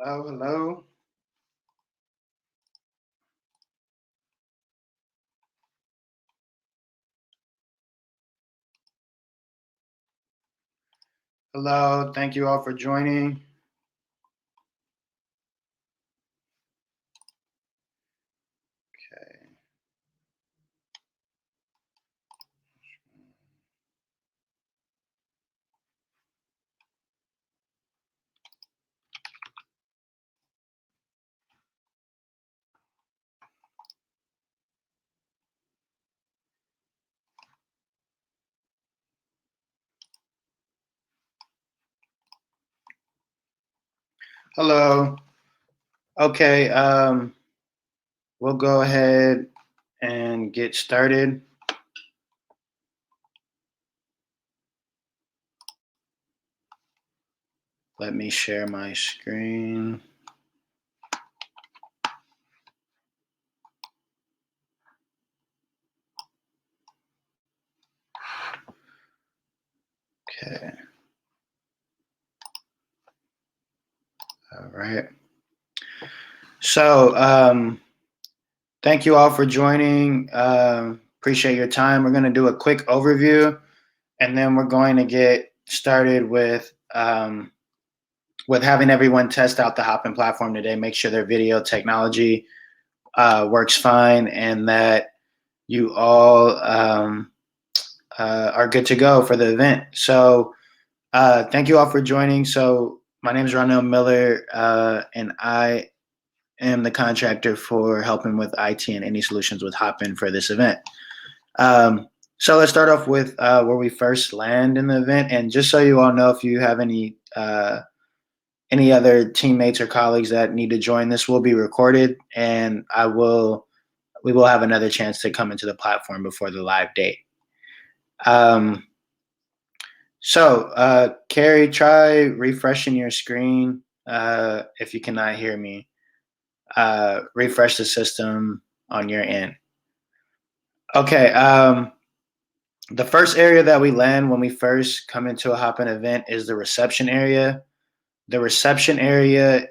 Hello, hello. Hello, thank you all for joining. Okay. Hello. Okay, we'll go ahead and get started. Let me share my screen. Okay. All right. So, thank you all for joining. Appreciate your time. We're going to do a quick overview, and then we're going to get started with having everyone test out the Hopin platform today. Make sure their video technology works fine, and that you all are good to go for the event. So, thank you all for joining. So, my name is Ronell Miller, and I am the contractor for helping with IT and any solutions with Hopin for this event. So let's start off with where we first land in the event, and just so you all know, if you have any other teammates or colleagues that need to join, this will be recorded, and we will have another chance to come into the platform before the live date. Um, Carrie, try refreshing your screen if you cannot hear me. Refresh the system on your end. Okay. The first area that we land when we first come into a Hopin event is the reception area. The reception area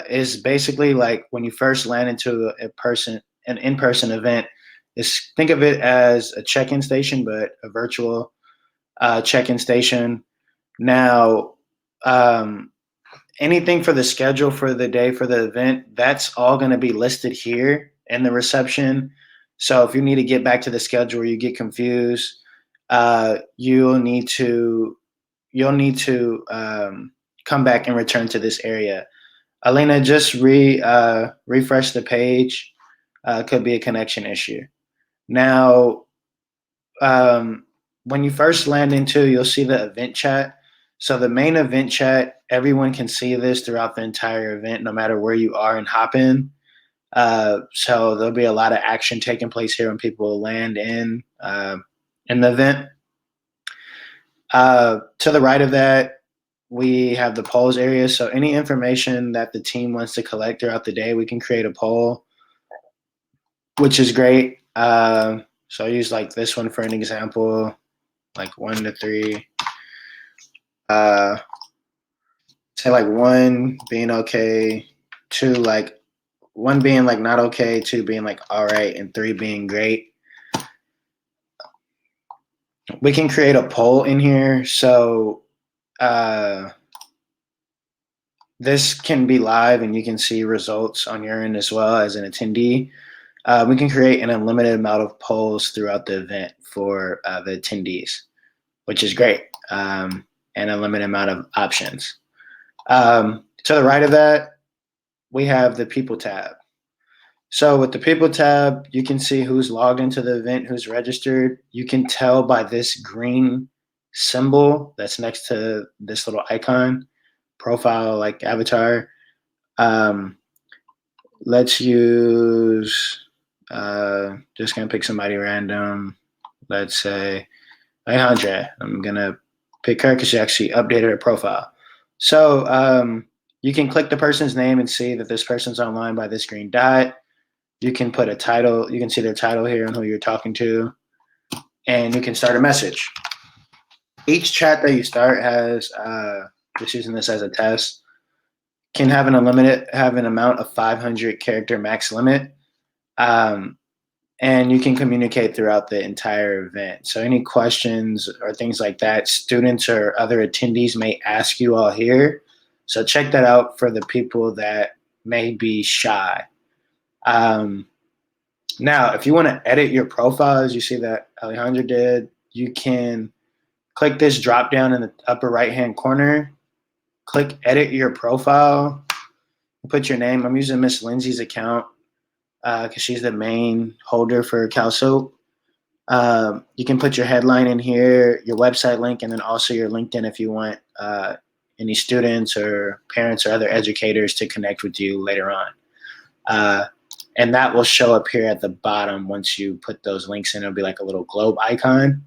is basically like when you first land into an in-person event. Is think of it as a check-in station, but a virtual check-in station. Now, um, anything for the schedule for the day for the event, that's all going to be listed here in the reception. So if you need to get back to the schedule or you get confused, you'll need to come back and return to this area. Elena, just refresh the page. Could be a connection issue. Now, when you first land into, you'll see the event chat. So the main event chat, everyone can see this throughout the entire event, no matter where you are and hop in. So there'll be a lot of action taking place here when people land in the event. To the right of that, we have the polls area. So any information that the team wants to collect throughout the day, we can create a poll, which is great. So I use like this one for an example, like 1 to 3. Uh, Say like 1 being okay, 2 like 1 being like not okay, 2 being like all right, and 3 being great. We can create a poll in here, so this can be live and you can see results on your end as well as an attendee. We can create an unlimited amount of polls throughout the event for the attendees, which is great, and a limited amount of options. To the right of that, we have the People tab. So with the People tab, you can see who's logged into the event, who's registered. You can tell by this green symbol that's next to this little icon, profile like avatar. Let's use, just gonna pick somebody random. Let's say Alejandra. I'm gonna pick her because she actually updated her profile. So you can click the person's name and see that this person's online by this green dot. You can put a title. You can see their title here and who you're talking to, and you can start a message. Each chat that you start has, just using this as a test, can have an amount of 500 character max limit. And you can communicate throughout the entire event. So any questions or things like that, students or other attendees may ask you all here. So check that out for the people that may be shy. Now, if you want to edit your profile, as you see that Alejandra did, you can click this drop down in the upper right-hand corner, click edit your profile, put your name. I'm using Miss Lindsay's account because she's the main holder for CalSoap. You can put your headline in here, your website link, and then also your LinkedIn if you want any students or parents or other educators to connect with you later on. And that will show up here at the bottom once you put those links in. It'll be like a little globe icon.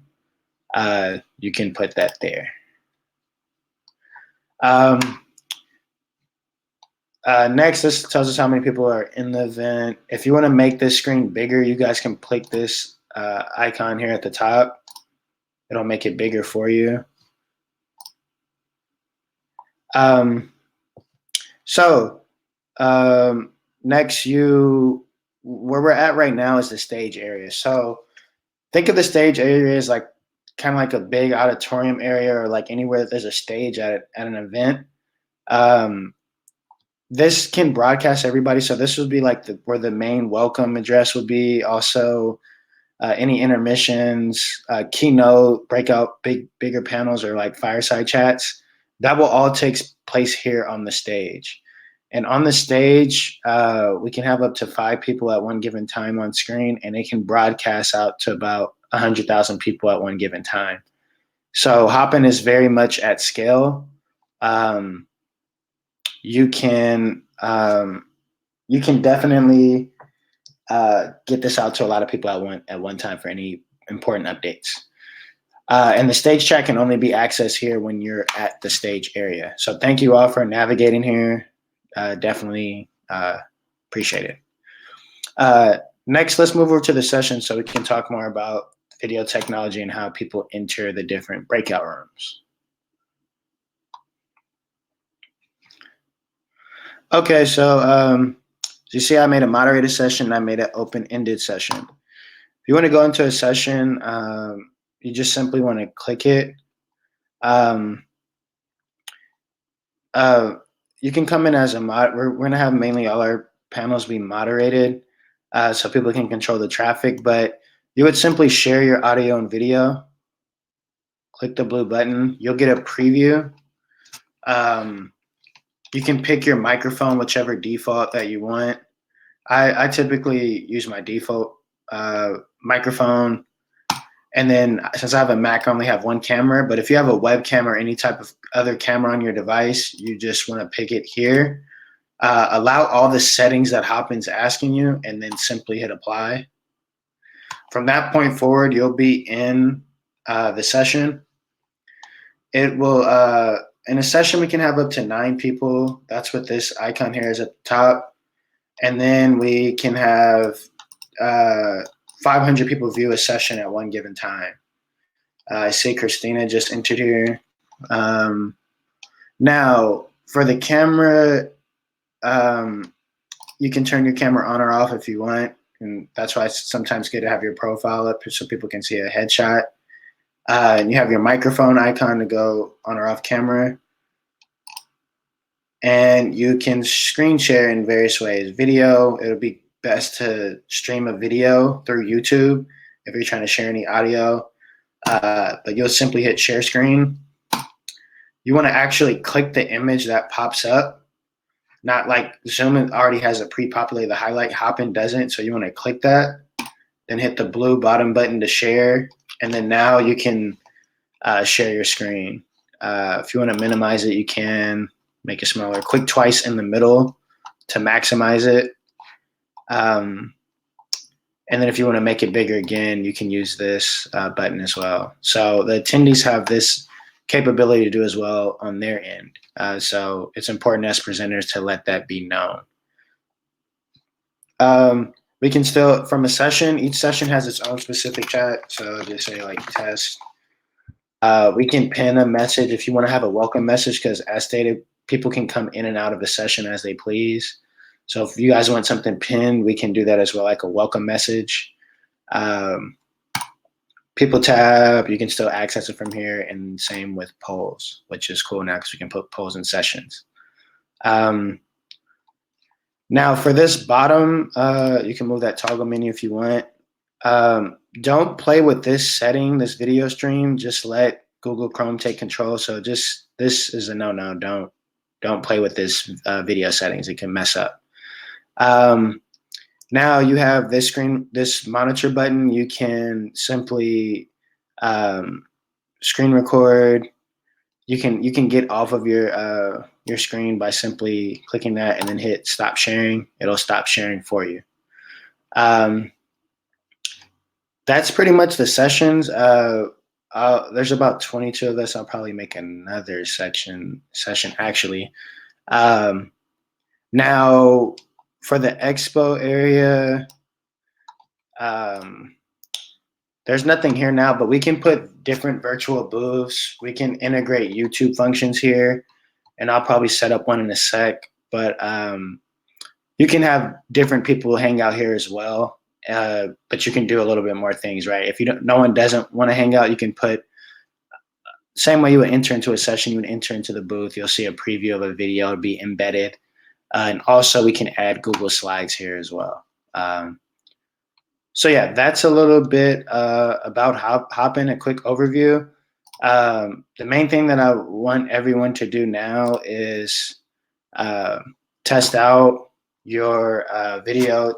You can put that there. Next, this tells us how many people are in the event. If you want to make this screen bigger, you guys can click this icon here at the top. It'll make it bigger for you. Next, where we're at right now is the stage area. So think of the stage area as like kind of like a big auditorium area, or like anywhere that there's a stage at an event. This can broadcast everybody. So this would be like where the main welcome address would be. Also, any intermissions, keynote, breakout, bigger panels, or like fireside chats. That will all take place here on the stage. And on the stage, we can have up to 5 people at one given time on screen, and it can broadcast out to about 100,000 people at one given time. So Hopin is very much at scale. You can definitely get this out to a lot of people at one time for any important updates. And the stage chat can only be accessed here when you're at the stage area. So thank you all for navigating here. Definitely appreciate it. Next, let's move over to the session so we can talk more about video technology and how people enter the different breakout rooms. Okay, so you see I made a moderated session and I made an open-ended session. If you want to go into a session, you just simply want to click it. You can come in as a mod. We're going to have mainly all our panels be moderated so people can control the traffic, but you would simply share your audio and video. Click the blue button. You'll get a preview. You can pick your microphone, whichever default that you want. I typically use my default microphone. And then since I have a Mac, I only have one camera. But if you have a webcam or any type of other camera on your device, you just want to pick it here. Allow all the settings that Hopin's asking you, and then simply hit apply. From that point forward, you'll be in the session. It will, in a session, we can have up to 9 people. That's what this icon here is at the top. And then we can have 500 people view a session at one given time. I see Christina just entered here. Now, for the camera, you can turn your camera on or off if you want. And that's why it's sometimes good to have your profile up so people can see a headshot. And you have your microphone icon to go on or off camera. And you can screen share in various ways. Video, it'll be best to stream a video through YouTube if you're trying to share any audio. But you'll simply hit share screen. You want to actually click the image that pops up. Not like Zoom already has a pre-populated highlight. Hopin doesn't, so you want to click that. Then hit the blue bottom button to share. And then now you can share your screen. If you want to minimize it, you can make it smaller. Click twice in the middle to maximize it. And then if you want to make it bigger again, you can use this button as well. So the attendees have this capability to do as well on their end. So it's important as presenters to let that be known. We can still, from a session, each session has its own specific chat. So just say like test. We can pin a message if you want to have a welcome message, because as stated, people can come in and out of the session as they please. So if you guys want something pinned, we can do that as well, like a welcome message. People tab, you can still access it from here, and same with polls, which is cool now because we can put polls in sessions. Now for this bottom, you can move that toggle menu if you want. Don't play with this setting, this video stream. Just let Google Chrome take control. So this is a no-no. Don't play with this video settings. It can mess up. Now you have this screen, this monitor button. You can simply screen record. You can get off of your screen by simply clicking that and then hit stop sharing. It'll stop sharing for you. That's pretty much the sessions. There's about 22 of us. I'll probably make another session actually. Now for the expo area, there's nothing here now, but we can put different virtual booths. We can integrate YouTube functions here, and I'll probably set up one in a sec. But you can have different people hang out here as well. But you can do a little bit more things, right? If no one doesn't want to hang out, you can put same way you would enter into a session. You would enter into the booth. You'll see a preview of a video. It'll be embedded, and also we can add Google Slides here as well. So yeah, that's a little bit about Hopin, a quick overview. The main thing that I want everyone to do now is test out your video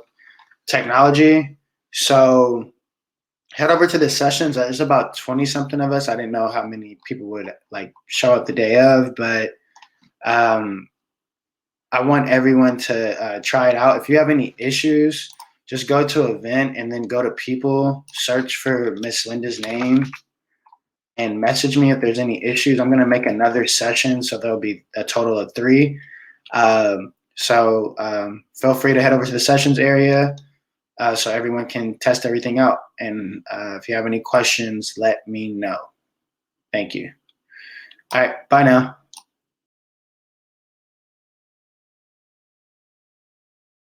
technology. So head over to the sessions. There's about 20 something of us. I didn't know how many people would like show up the day of, but I want everyone to try it out. If you have any issues, just go to event and then go to people, search for Miss Linda's name, and message me if there's any issues. I'm going to make another session, so there'll be a total of 3. So feel free to head over to the sessions area so everyone can test everything out. And if you have any questions, let me know. Thank you. All right, bye now.